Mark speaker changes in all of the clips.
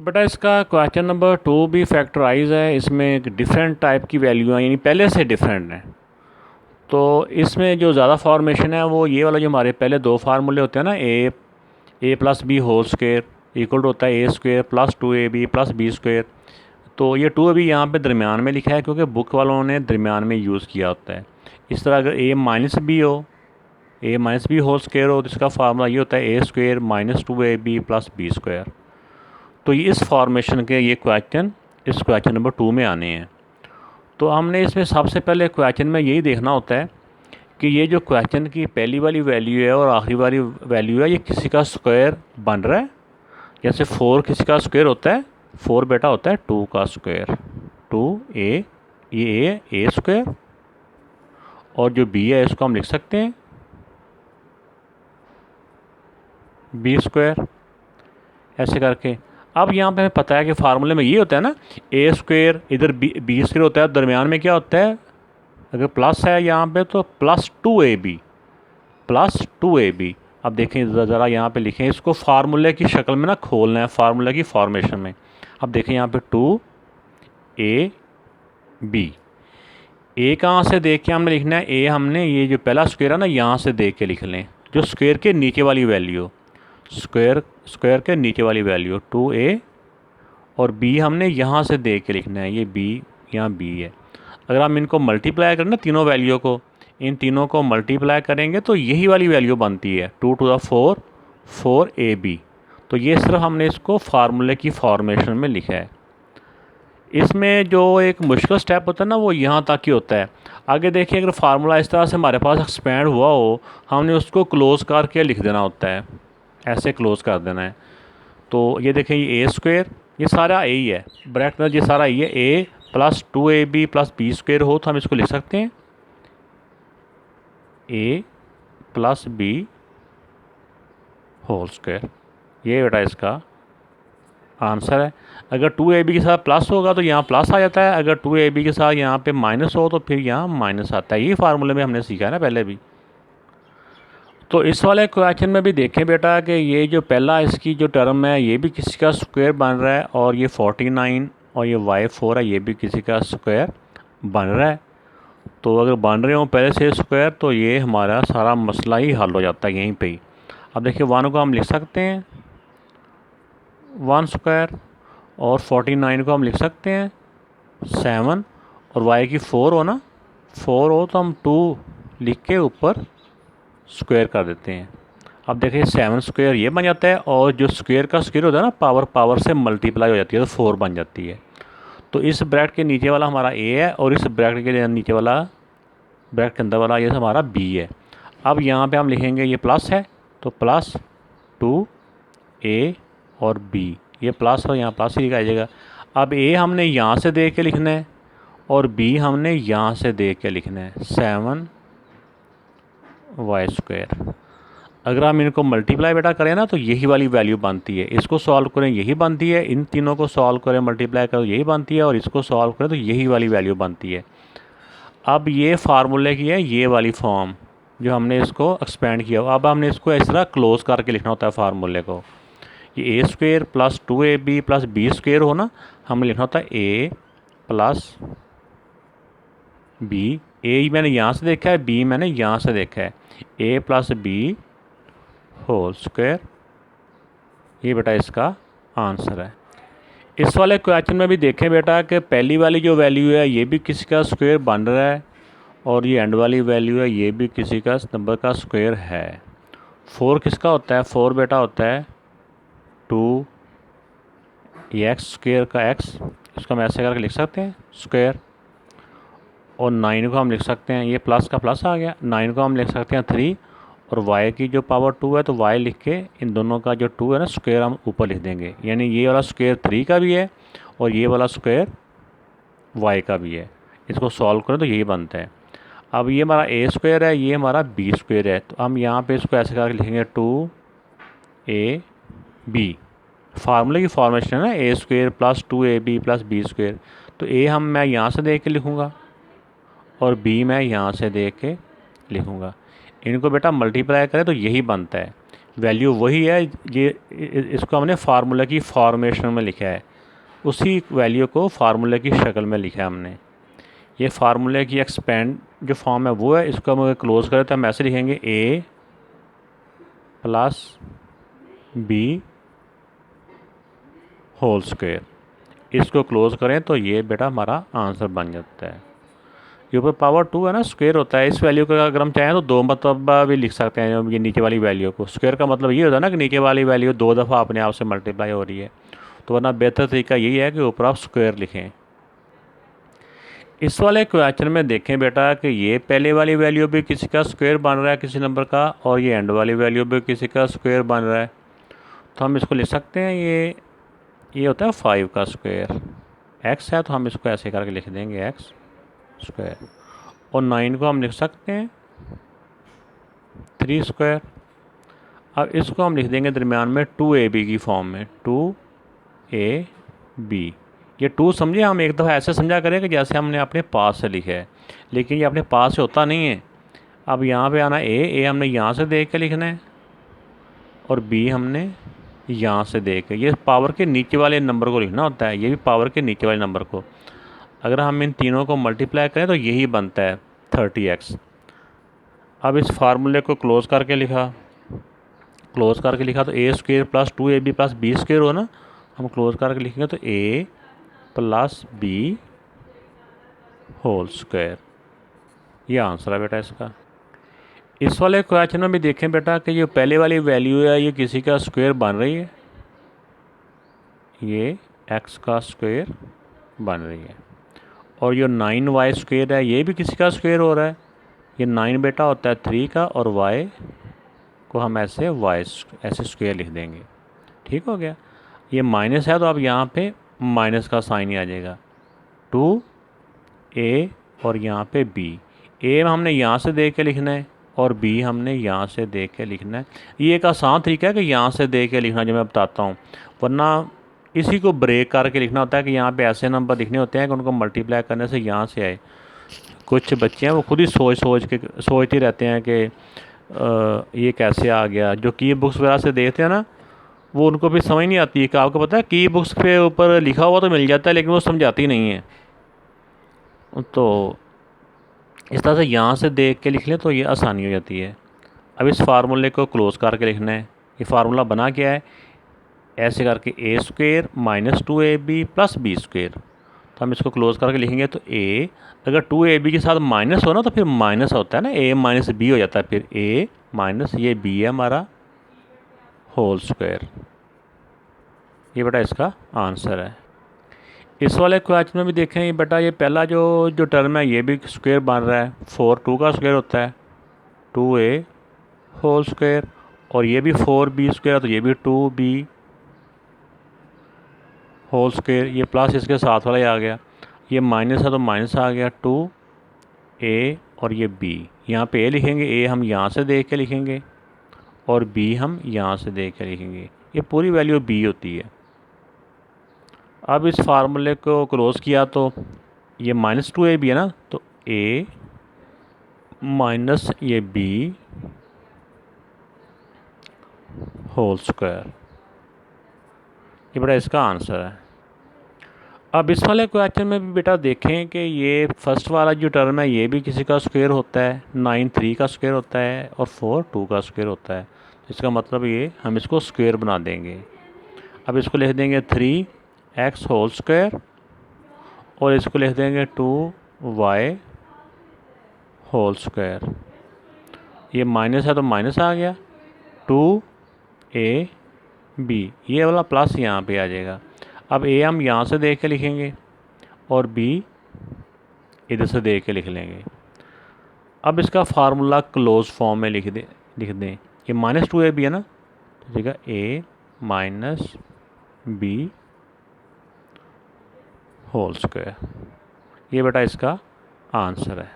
Speaker 1: तो बेटा इसका क्वेश्चन नंबर 2 भी फैक्टराइज है। इसमें एक डिफरेंट टाइप की वैल्यू है, यानी पहले से डिफरेंट है। तो इसमें जो ज़्यादा फॉर्मेशन है वो ये वाला, जो हमारे पहले दो फार्मूले होते हैं ना, A plus B whole square equal to होता है A square plus 2ab plus B square. तो ये 2 अभी यहाँ पे दरमियान में लिखा है क्योंकि बुक वालों ने दरमियान में यूज़ किया होता है। इस तरह अगर A minus B whole square हो तो इसका फार्मूला ये होता है A square minus 2ab plus B square. तो ये इस फॉर्मेशन के ये क्वेश्चन इस क्वेश्चन नंबर 2 में आने हैं। तो हमने इसमें सबसे पहले क्वेश्चन में यही देखना होता है कि ये जो क्वेश्चन की पहली वाली वैल्यू है और आखिरी वाली वैल्यू है, ये किसी का स्क्वायर बन रहा है। जैसे 4 किसी का स्क्वायर होता है, 4 बेटा होता है 2 का स्क्वायर, 2a, ये ए स्क्वायर, और जो b है इसको हम लिख सकते हैं बी स्क्वायर, ऐसे करके। अब यहाँ पे हमें पता है कि फार्मूले में ये होता है ना, ए स्क्वायर इधर बी स्क्वायर होता है, दरमियान में क्या होता है, अगर प्लस है यहाँ पे तो प्लस 2ab। अब देखें ज़रा यहाँ पे लिखें, इसको फार्मूले की शक्ल में ना खोलना है, फार्मूले की फॉर्मेशन में। अब देखें यहाँ पे 2ab, ए कहाँ से देख के हमने लिखना है, ए हमने ये जो पहला स्क्वायर है ना यहाँ से देख के लिख लें, जो स्क्वायर के नीचे वाली वैल्यू, स्क्वायर के नीचे वाली वैल्यू 2a, और b हमने यहाँ से देख के लिखना है, ये b, यहाँ b है। अगर हम इनको मल्टीप्लाई करें ना, तीनों वैल्यू को, इन तीनों को मल्टीप्लाई करेंगे तो यही वाली वैल्यू बनती है 2 टू द 4 4ab। तो ये सिर्फ हमने इसको फार्मूले की फॉर्मेशन में लिखा है। इसमें जो एक मुश्किल स्टेप होता है ना वो यहाँ तक ही होता है। आगे देखिए, अगर फार्मूला इस तरह से हमारे पास एक्सपेंड हुआ हो, हमने उसको क्लोज़ करके लिख देना होता है, ऐसे क्लोज़ कर देना है। तो ये देखें, ये ए स्क्वायर, ये सारा ए ही है, ब्रैकेट में ये सारा ये A plus 2ab plus B square हो तो हम इसको लिख सकते हैं A plus B whole square. ये बेटा इसका आंसर है। अगर 2ab के साथ प्लस होगा तो यहाँ प्लस आ जाता है, अगर 2ab के साथ यहाँ पे माइनस हो तो फिर यहाँ माइनस आता है। ये फार्मूले में हमने सीखा है ना पहले भी। तो इस वाले क्वेश्चन में भी देखें बेटा कि ये जो पहला इसकी जो टर्म है ये भी किसी का स्क्वायर बन रहा है, और ये 49 और ये y4 है, ये भी किसी का स्क्वायर बन रहा है। तो अगर बन रहे हो पहले से स्क्वायर तो ये हमारा सारा मसला ही हल हो जाता है यहीं पे ही। अब देखिए 1 को हम लिख सकते हैं 1 स्क्वायर, और 49 को हम लिख सकते हैं 7, और y की 4 हो ना, 4 हो तो हम 2 लिख के ऊपर स्क्वायर कर देते हैं। अब देखिए 7 स्क्वायर ये बन जाता है, और जो स्क्वायर का स्क्वायर होता है ना, पावर से मल्टीप्लाई हो जाती है तो 4 बन जाती है। तो इस ब्रैकेट के नीचे वाला हमारा a है, और इस ब्रैकेट के नीचे वाला, ब्रैकेट के अंदर वाला ये हमारा b है। अब यहाँ पे हम लिखेंगे, ये प्लस है तो प्लस 2a और b, ये प्लस और यहाँ प्लस ही लिखा जाएगा। अब a हमने यहाँ से देख के लिखना है और b हमने यहाँ से देख के लिखना है, 7y स्क्वायर। अगर हम इनको मल्टीप्लाई बेटा करें ना तो यही वाली वैल्यू बनती है, इसको सॉल्व करें यही बनती है, इन तीनों को सॉल्व करें मल्टीप्लाई करें यही बनती है, और इसको सॉल्व करें तो यही वाली वैल्यू बनती है। अब ये फार्मूले की है ये वाली फॉर्म जो हमने इसको एक्सपेंड किया। अब हमने इसको इस तरह क्लोज करके लिखना होता है फार्मूले को। ये A square plus 2ab plus B square हो ना, हमें लिखना होता है ए प्लस बी। ए मैंने यहाँ से देखा है, बी मैंने यहाँ से देखा है, ए प्लस बी होल स्क्वायर। ये बेटा इसका आंसर है। इस वाले क्वेश्चन में भी देखें बेटा कि पहली वाली जो वैल्यू है ये भी किसी का स्क्वायर बन रहा है, और ये एंड वाली वैल्यू है ये भी किसी का नंबर का स्क्वायर है। 4 किसका होता है, 4 बेटा होता है 2 एक्स स्क्वायर का x, इसको हम ऐसे करके लिख सकते हैं स्क्वायर। और 9 को हम लिख सकते हैं, ये प्लस का प्लस आ गया, 9 को हम लिख सकते हैं 3, और y की जो पावर 2 है तो y लिख के इन दोनों का जो 2 है ना स्क्वायर हम ऊपर लिख देंगे, यानी ये वाला स्क्वायर 3 का भी है और ये वाला स्क्वायर y का भी है। इसको सॉल्व करें तो यही बनता है। अब ये हमारा a स्क्वायर है, ये हमारा b स्क्वायर है, तो हम यहाँ पे इसको ऐसे करके लिखेंगे 2ab। फार्मूले की फॉर्मेशन है ना, A square plus 2ab plus B square. तो a मैं यहाँ से देख के लिखूँगा और b मैं यहाँ से देख के लिखूँगा। इनको बेटा मल्टीप्लाई करें तो यही बनता है। वैल्यू वही है, ये इसको हमने फार्मूला की फॉर्मेशन में लिखा है, उसी वैल्यू को फार्मूले की शक्ल में लिखा है हमने। ये फार्मूले की एक्सपेंड जो फॉर्म है वो है, इसको हम क्लोज करें तो हम ऐसे लिखेंगे a plus b whole square. इसको क्लोज करें तो ये बेटा हमारा आंसर बन जाता है। ये ऊपर पावर 2 है ना, स्क्वायर होता है। इस वैल्यू का अगर हम चाहें तो 2 मरतबा भी लिख सकते हैं। ये नीचे वाली वैल्यू को स्क्वायर का मतलब ये होता है ना कि नीचे वाली वैल्यू 2 दफ़ा अपने आप से मल्टीप्लाई हो रही है, तो वरना बेहतर तरीका यही है कि ऊपर आप स्क्वायर लिखें। इस वाले क्वेश्चन में देखें बेटा कि ये पहले वाली वैल्यू भी किसी का स्क्वायर बन रहा है किसी नंबर का, और ये एंड वाली वैल्यू भी किसी का स्क्वायर बन रहा है। तो हम इसको लिख सकते हैं, ये होता है 5 का स्क्वायर। x है तो हम इसको ऐसे करके लिख देंगे x स्क्वायर, और 9 को हम लिख सकते हैं 3 स्क्वायर। अब इसको हम लिख देंगे दरमियान में 2ab की फॉर्म में, 2ab। ये 2 समझे, हम एक दफ़ा ऐसे समझा करें कि जैसे हमने अपने पास से लिखा है, लेकिन ये अपने पास से होता नहीं है। अब यहाँ पे आना a हमने यहाँ से देख के लिखना है, और b हमने यहाँ से देख के, ये पावर के नीचे वाले नंबर को लिखना होता है, ये भी पावर के नीचे वाले नंबर को। अगर हम इन तीनों को मल्टीप्लाई करें तो यही बनता है 30x। अब इस फार्मूले को क्लोज़ करके लिखा तो a square plus 2ab plus b square हो ना, हम क्लोज़ करके लिखेंगे तो a plus b whole square. ये आंसर है बेटा इसका। इस वाले क्वेश्चन में भी देखें बेटा कि ये पहले वाली वैल्यू है, ये किसी का स्क्वायर बन रही है, ये x का स्क्वायर बन रही है, और ये 9y स्क्वायर है, ये भी किसी का स्क्वायर हो रहा है। ये 9 बेटा होता है 3 का, और y को हम ऐसे ऐसे स्क्वायर लिख देंगे। ठीक हो गया। ये माइनस है तो अब यहाँ पे माइनस का साइन ही आ जाएगा, 2a और यहाँ पे b। a हमने यहाँ से देख के लिखना है, और b हमने यहाँ से देख के लिखना है। ये एक आसान तरीका है कि यहाँ से देख के लिखना, जो मैं बताता हूँ, वरना इसी को ब्रेक करके लिखना होता है कि यहाँ पे ऐसे नंबर लिखने होते हैं कि उनको मल्टीप्लाई करने से यहाँ से आए। कुछ बच्चे हैं वो खुद ही सोचते रहते हैं कि ये कैसे आ गया। जो की बुक्स वगैरह से देखते हैं ना, वो उनको भी समझ नहीं आती है कि आपको पता है की बुक्स पे ऊपर लिखा हुआ तो मिल जाता है, लेकिन वो समझाती नहीं है। तो इस तरह से यहाँ से देख के लिख लें तो ये आसानी हो जाती है। अब इस फार्मूले को क्लोज़ करके लिखना है। ये फार्मूला बना क्या है, ऐसे करके a square minus 2ab plus b square. तो हम इसको क्लोज़ करके लिखेंगे तो a, अगर 2ab के साथ माइनस हो ना तो फिर माइनस होता है ना, a माइनस b हो जाता है, फिर a माइनस ये b है हमारा होल स्क्वायर। ये बेटा इसका आंसर है। इस वाले क्वेश्चन में भी देखें, ये बेटा ये पहला जो टर्म है ये भी स्क्वायर बन रहा है, 4 2 का स्क्वायर होता है, 2a होल स्क्वायर, और ये भी 4b स्क्वायर तो ये भी 2b होल स्क्वायर। ये प्लस इसके साथ वाला ही आ गया, ये माइनस है तो माइनस आ गया, 2a और ये b। यहाँ पे a लिखेंगे, a हम यहाँ से देख के लिखेंगे, और b हम यहाँ से देख के लिखेंगे। ये पूरी वैल्यू b होती है। अब इस फार्मूले को क्लोज़ किया तो ये माइनस 2ab है ना, तो a माइनस ये b होल स्क्वायर। ये बेटा इसका आंसर है। अब इस वाले क्वेश्चन में भी बेटा देखें कि ये फर्स्ट वाला जो टर्म है ये भी किसी का स्क्वायर होता है, 9 3 का स्क्वायर होता है, और 4 2 का स्क्वायर होता है। इसका मतलब ये हम इसको स्क्वायर बना देंगे। अब इसको लिख देंगे 3x होल स्क्वायर, और इसको लिख देंगे 2y होल स्क्वायर। ये माइनस है तो माइनस आ गया, 2ab, ये वाला प्लस यहाँ पे आ जाएगा। अब a हम यहाँ से देख के लिखेंगे, और b इधर से देख के लिख लेंगे। अब इसका फार्मूला क्लोज फॉर्म में लिख दें। ये माइनस 2ab है ना, तो देखिएगा a minus b whole square. ये बेटा इसका आंसर है।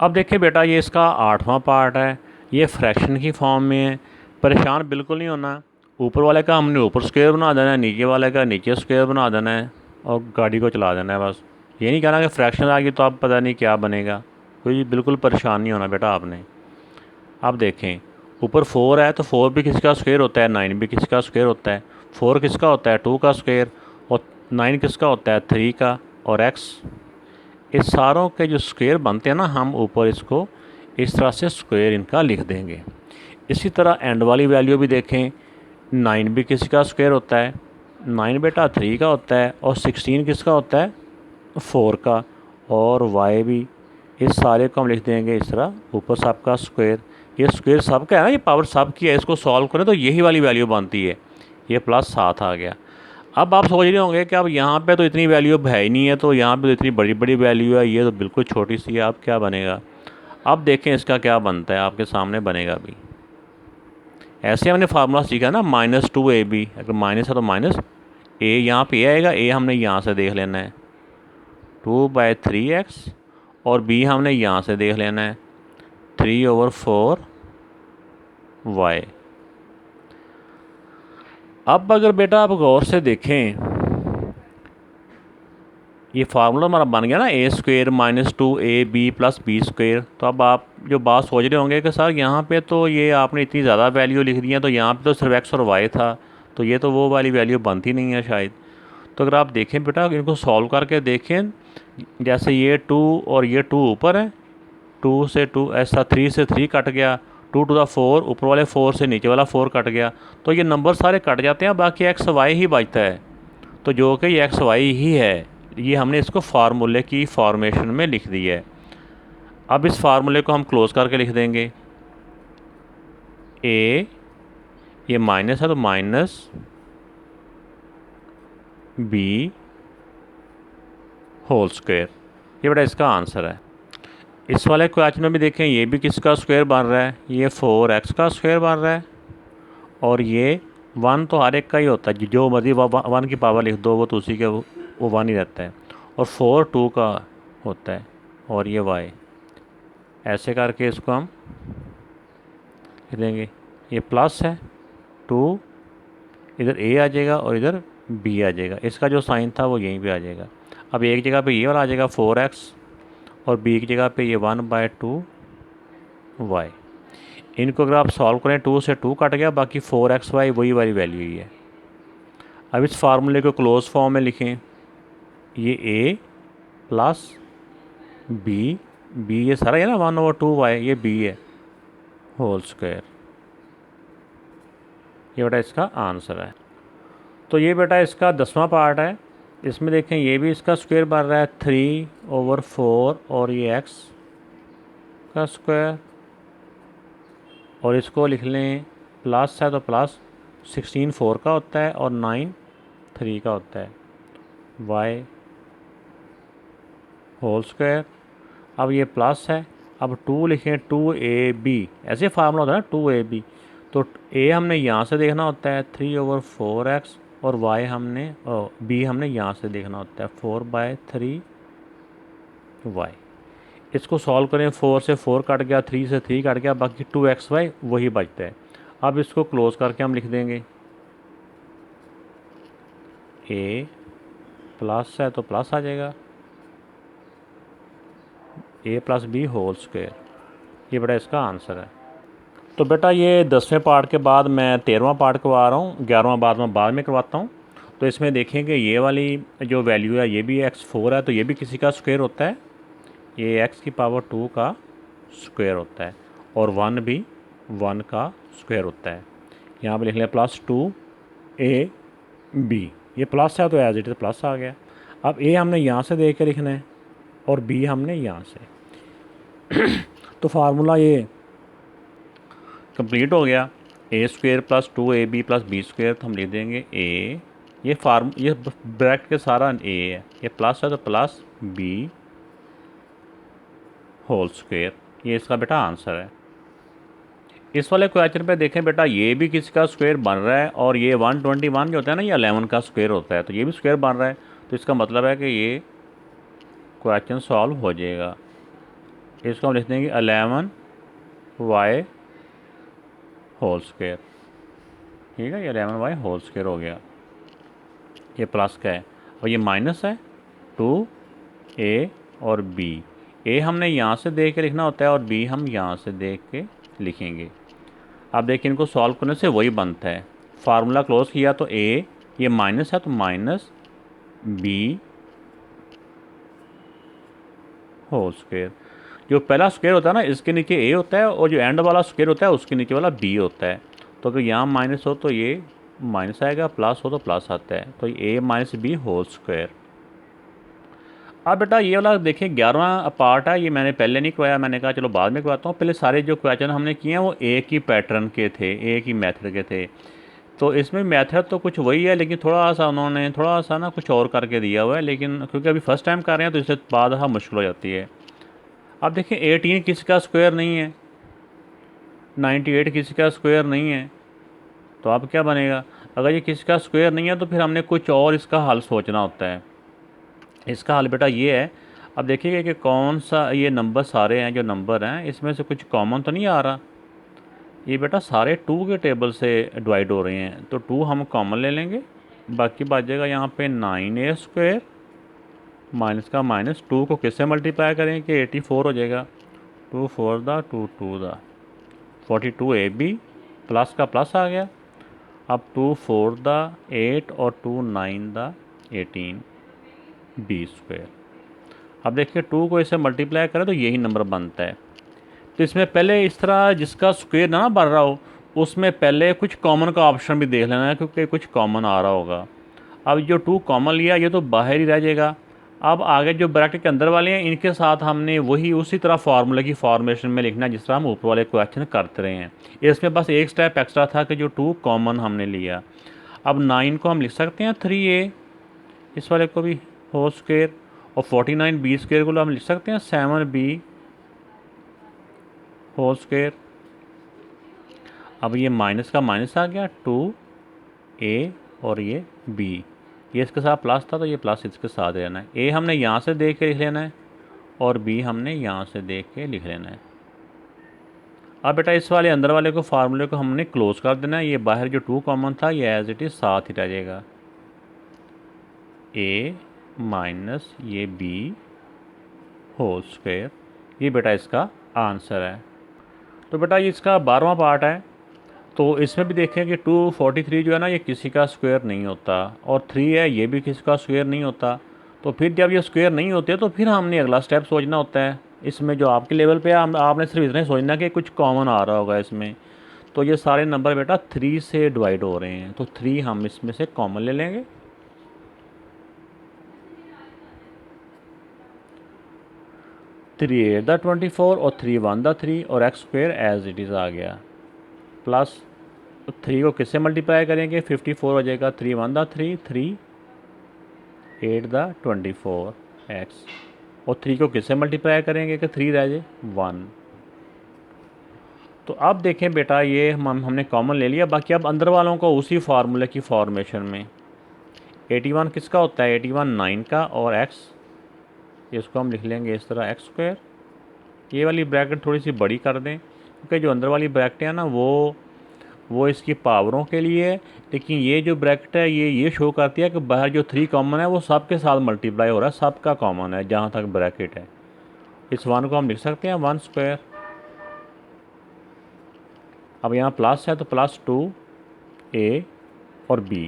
Speaker 1: अब देखिए बेटा ये इसका 8वां पार्ट है, ये फ्रैक्शन की फॉर्म में है। परेशान बिल्कुल नहीं होना, ऊपर वाले का हमने ऊपर स्क्वायर बना देना है, नीचे वाले का नीचे स्क्वायर बना देना है, और गाड़ी को चला देना है बस। ये नहीं कहना कि फ्रैक्शन आ गई तो अब पता नहीं क्या बनेगा। कोई बिल्कुल परेशान नहीं होना बेटा आपने। अब देखें ऊपर 4 है तो 4 भी किसका स्क्वायर होता है, 9 भी किसका स्क्वायर होता है। 4 किसका होता है, 2 का स्क्वायर, और 9 किसका होता है, 3 का, और x। इस सारों के जो स्क्वायर बनते हैं ना, हम ऊपर इसको इस तरह से स्क्वायर इनका लिख देंगे। इसी तरह एंड वाली वैल्यू भी देखें, 9 भी किसका स्क्वायर होता है, 9 बेटा 3 का होता है, और 16 किसका होता है, 4 का, और y भी। इस सारे को हम लिख देंगे इस तरह, ऊपर सब का स्क्वायर। ये स्क्वायर सब का है ना, ये पावर सब की है, इसको सॉल्व करें तो यही वाली वैल्यू बनती है, ये +7 आ गया। अब आप सोच रहे होंगे कि अब यहाँ पे तो इतनी वैल्यू है ही नहीं है, तो यहाँ पे तो इतनी बड़ी बड़ी वैल्यू है, ये तो बिल्कुल छोटी सी है, अब क्या बनेगा। अब देखें इसका क्या बनता है, आपके सामने बनेगा भी। ऐसे हमने फार्मूला सीखा ना, -2ab, अगर माइनस है तो माइनस a, यहाँ पे आएगा, a हमने यहाँ से देख लेना है 2/3x, और b हमने यहाँ से देख लेना है 3/4y। अब अगर बेटा आप गौर से देखें, ये फार्मूला हमारा बन गया ना, a² - 2ab + b²। तो अब आप जो बात सोच रहे होंगे कि सर यहाँ पे तो ये आपने इतनी ज़्यादा वैल्यू लिख दी है, तो यहाँ पे तो सिर्फ x और y था, तो ये तो वो वाली वैल्यू बनती नहीं है शायद। तो अगर आप देखें बेटा, इनको सॉल्व करके देखें, जैसे ये 2 और ये 2 ऊपर है, 2 से 2 ऐसा, 3 से 3 कट गया, 2⁴, ऊपर वाले 4 से नीचे वाला 4 कट गया, तो ये नंबर सारे कट जाते हैं, बाकी x y ही बचता है। तो जो कि ये x y ही है, ये हमने इसको फार्मूले की फॉर्मेशन में लिख दिया है। अब इस फार्मूले को हम क्लोज करके लिख देंगे, a, ये माइनस है तो माइनस b² ये बेटा इसका आंसर है। इस वाले क्वेश्चन में भी देखें, ये भी किसका स्क्वायर बन रहा है, ये 4x का स्क्वायर बन रहा है, और ये 1 तो हर एक का ही होता है, जो मर्जी 1 की पावर लिख दो, वो तो उसी के वो 1 ही रहता है, और 4 2 का होता है, और ये y। ऐसे करके इसको हम लिख देंगे, ये प्लस है 2, इधर a आ जाएगा और इधर b आ जाएगा, इसका जो साइन था वो यहीं पे आ जाएगा। अब एक जगह पे ये वाला आ जाएगा 4x, और b की जगह पे ये 1/2y। इनको अगर आप सॉल्व करें, 2 से 2 कट गया, बाकी 4xy वही वाली वैल्यू ही है। अब इस फार्मूले को क्लोज फॉर्म में लिखें, ये a + b, ये सारा है ना 1/2y, ये b है होल²। ये बेटा इसका आंसर है। तो ये बेटा इसका 10वां पार्ट है। इसमें देखें, ये भी इसका स्क्वायर बन रहा है 3/4, और ये x का स्क्वायर, और इसको लिख लें प्लस है तो प्लस 16 4 का होता है, और 9 3 का होता है, y होल²। अब ये प्लस है, अब 2 लिखें 2ab, ऐसे फार्मूला होता है ना 2ab, तो a हमने यहाँ से देखना होता है 3/4x, और y हमने b हमने यहाँ से देखना होता है 4/3y। इसको सॉल्व करें, 4 से 4 कट गया, 3 से 3 कट गया, बाकी 2xy वही बचता है। अब इसको क्लोज करके हम लिख देंगे, a प्लस है तो प्लस आ जाएगा, a + b होल²। ये बेटा इसका आंसर है। तो बेटा ये 10वें पार्ट के बाद मैं 13वां पार्ट करवा रहा हूँ, 11वां बाद में करवाता हूँ। तो इसमें देखें कि ये वाली जो वैल्यू है, ये भी x4 है, तो ये भी किसी का स्क्वायर होता है, ये x⁻² का स्क्वायर होता है, और 1 भी 1 का स्क्वायर होता है। यहाँ पे लिख लें +2ab, ये प्लस है तो एज इट इज़ प्लस आ गया। अब a हमने यहाँ से देख के लिखना है, और b हमने यहाँ से। तो फार्मूला ये कंप्लीट हो गया, a² + 2ab + b²। तो हम लिख देंगे a, ये ब्रैकेट के सारा a है, ये प्लस है तो प्लस b होल²। ये इसका बेटा आंसर है। इस वाले क्वेश्चन पे देखें बेटा, ये भी किसका स्क्वायर बन रहा है, और ये 121 जो होता है ना, ये 11 का स्क्वायर होता है, तो ये भी स्क्वायर बन रहा है। तो इसका मतलब है कि ये क्वेश्चन सॉल्व हो जाएगा। इसको हम लिख देंगे 11y होल²। ठीक है, ये 11y होल² हो गया, ये प्लस का है, और ये माइनस है 2a और b। a हमने यहाँ से देख के लिखना होता है, और b हम यहाँ से देख के लिखेंगे। अब देखिए इनको सॉल्व करने से वही बनता है, फार्मूला क्लोज किया तो ए, ये माइनस है तो माइनस बी होल स्क्वायर। जो पहला स्क्वायर होता है ना इसके नीचे ए होता है, और जो एंड वाला स्क्वायर होता है उसके नीचे वाला बी होता है। तो अगर यहाँ माइनस हो तो ये माइनस आएगा, प्लस हो तो प्लस आता है, तो ए माइनस बी होल स्क्वायर। अब बेटा ये वाला देखिए 11वां पार्ट है, ये मैंने पहले नहीं करवाया, मैंने कहा चलो बाद में करवाता हूँ। पहले सारे जो क्वेश्चन हमने किए हैं वो एक ही पैटर्न के थे, एक ही मेथड के थे। तो इसमें मेथड तो कुछ वही है, लेकिन थोड़ा सा उन्होंने थोड़ा सा ना कुछ और करके दिया हुआ है, लेकिन क्योंकि अभी फर्स्ट टाइम कर रहे हैं तो इससे बाद मुश्किल हो जाती है। अब देखिए 18 किसी का स्क्वायर नहीं है, 98 किसी का स्क्वायर नहीं है, तो अब क्या बनेगा? अगर ये किसी का स्क्वायर नहीं है तो फिर हमने कुछ और इसका हल सोचना होता है। इसका हल बेटा ये है, अब देखिएगा कि कौन सा ये नंबर सारे हैं, जो नंबर हैं इसमें से कुछ कॉमन तो नहीं आ रहा। ये बेटा सारे 2 के टेबल से डिवाइड हो रहे हैं, तो 2 हम कॉमन ले लेंगे, बाकी बच जाएगा यहाँ पे 9a स्क्वायर माइनस का माइनस 2 को किससे मल्टीप्लाई करेंगे कि 84 हो जाएगा, 2 4 द 2 2 द 42ab प्लस का प्लस आ गया। अब 2 4 द 8 और 2 9 द 18b स्क्वायर। अब देखिए 2 को इसे मल्टीप्लाई करें तो यही नंबर बनता है। तो इसमें पहले इस तरह जिसका स्क्वायर ना बन रहा हो उसमें पहले कुछ कॉमन का ऑप्शन भी देख लेना है, क्योंकि कुछ कॉमन आ रहा होगा। अब जो 2 कॉमन लिया ये तो बाहर ही रह जाएगा। अब आगे जो ब्रैकेट के अंदर वाले हैं इनके साथ हमने वही उसी तरह फार्मूले की फॉर्मेशन में लिखना है जिस तरह हम ऊपर वाले क्वेश्चन करते रहे हैं। इसमें बस एक स्टेप एक्स्ट्रा था कि जो 2 कॉमन हमने लिया। अब 9 को हम लिख सकते हैं 3a, इस वाले को भी होल स्क्वायर, और 49b स्क्वायर को हम लिख सकते हैं 7b होल स्क्वायर। अब ये माइनस का माइनस आ गया 2a और ये b, ये इसके साथ प्लस था तो ये प्लस इसके साथ रहना है। a हमने यहाँ से देख के लिख लेना है और b हमने यहाँ से देख के लिख लेना है। अब बेटा इस वाले अंदर वाले को फार्मूले को हमने क्लोज कर देना है। ये बाहर जो 2 कॉमन था ये एज इट इज़ साथ ही रह जाएगा, a माइनस ये b होल स्क्वायर। ये बेटा इसका आंसर है। तो बेटा ये इसका 12वां पार्ट है। तो इसमें भी देखें कि 243 जो है ना ये किसी का स्क्वायर नहीं होता, और 3 है ये भी किसी का स्क्वायर नहीं होता। तो फिर जब ये स्क्वायर नहीं होते तो फिर हमने अगला स्टेप सोचना होता है। इसमें जो आपके लेवल पे आपने सिर्फ इतना ही सोचना कि कुछ कॉमन आ रहा होगा इसमें। तो ये सारे नंबर बेटा 3 से डिवाइड हो रहे हैं, तो 3 हम इसमें से कॉमन ले लेंगे। 3 8 द 24 और 3 1 द 3 और X square as it is आ गया, प्लस 3 को किससे मल्टीप्लाई करेंगे 54 हो जाएगा, 3 1 द 3 3 8 द 24 एक्स, और 3 को किससे मल्टीप्लाई करेंगे कि 3 रह जाए 1। तो अब देखें बेटा ये हमने कॉमन ले लिया, बाकी अब अंदर वालों को उसी फार्मूले की फॉर्मेशन में 81 किसका होता है 81 9 का, और एक्स इसको हम लिख लेंगे इस तरह एक्स स्क्वायर। ये वाली ब्रैकेट थोड़ी सी बड़ी कर दें क्योंकि जो अंदर वाली ब्रैकेट है ना वो इसकी पावरों के लिए है, लेकिन ये जो ब्रैकेट है ये शो करती है कि बाहर जो 3 कॉमन है वो सब के साथ मल्टीप्लाई हो रहा है, सब का कॉमन है जहाँ तक ब्रैकेट है। इस 1 को हम लिख सकते हैं 1 स्क्वायर। अब यहाँ प्लस है तो प्लस 2a और b,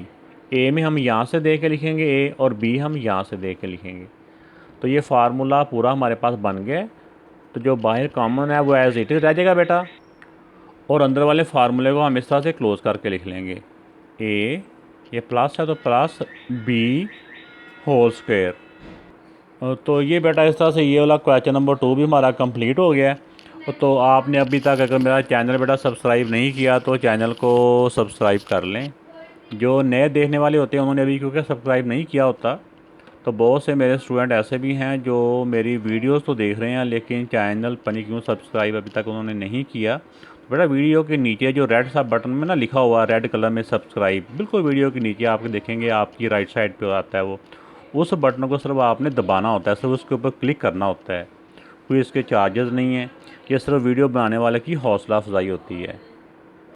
Speaker 1: a में हम यहाँ से दे के लिखेंगे a और b हम यहाँ से दे के लिखेंगे। तो ये फार्मूला पूरा हमारे पास बन गया। तो जो बाहर कॉमन है वो एज इट इज़ रह जाएगा बेटा, और अंदर वाले फार्मूले को हम इस तरह से क्लोज करके लिख लेंगे, a ये प्लस है तो प्लस b होल स्क्वायर। तो ये बेटा इस तरह से ये वाला क्वेश्चन नंबर 2 भी हमारा कंप्लीट हो गया है। तो आपने अभी तक अगर मेरा चैनल बेटा सब्सक्राइब नहीं किया तो चैनल को सब्सक्राइब कर लें। जो नए देखने वाले होते हैं उन्होंने अभी क्योंकि सब्सक्राइब नहीं किया होता, तो बहुत से मेरे स्टूडेंट ऐसे भी हैं जो मेरी वीडियोस तो देख रहे हैं लेकिन चैनल पता नहीं क्यों सब्सक्राइब अभी तक उन्होंने नहीं किया। तो बेटा वीडियो के नीचे जो रेड सा बटन में ना लिखा हुआ रेड कलर में सब्सक्राइब, बिल्कुल वीडियो के नीचे आपके देखेंगे, आपकी राइट साइड पे आता है वो, उस बटन को सिर्फ आपने दबाना होता है, सिर्फ उसके ऊपर क्लिक करना होता है। कोई इसके चार्जेस नहीं है, ये सिर्फ वीडियो बनाने वाले की हौसला अफजाई होती है।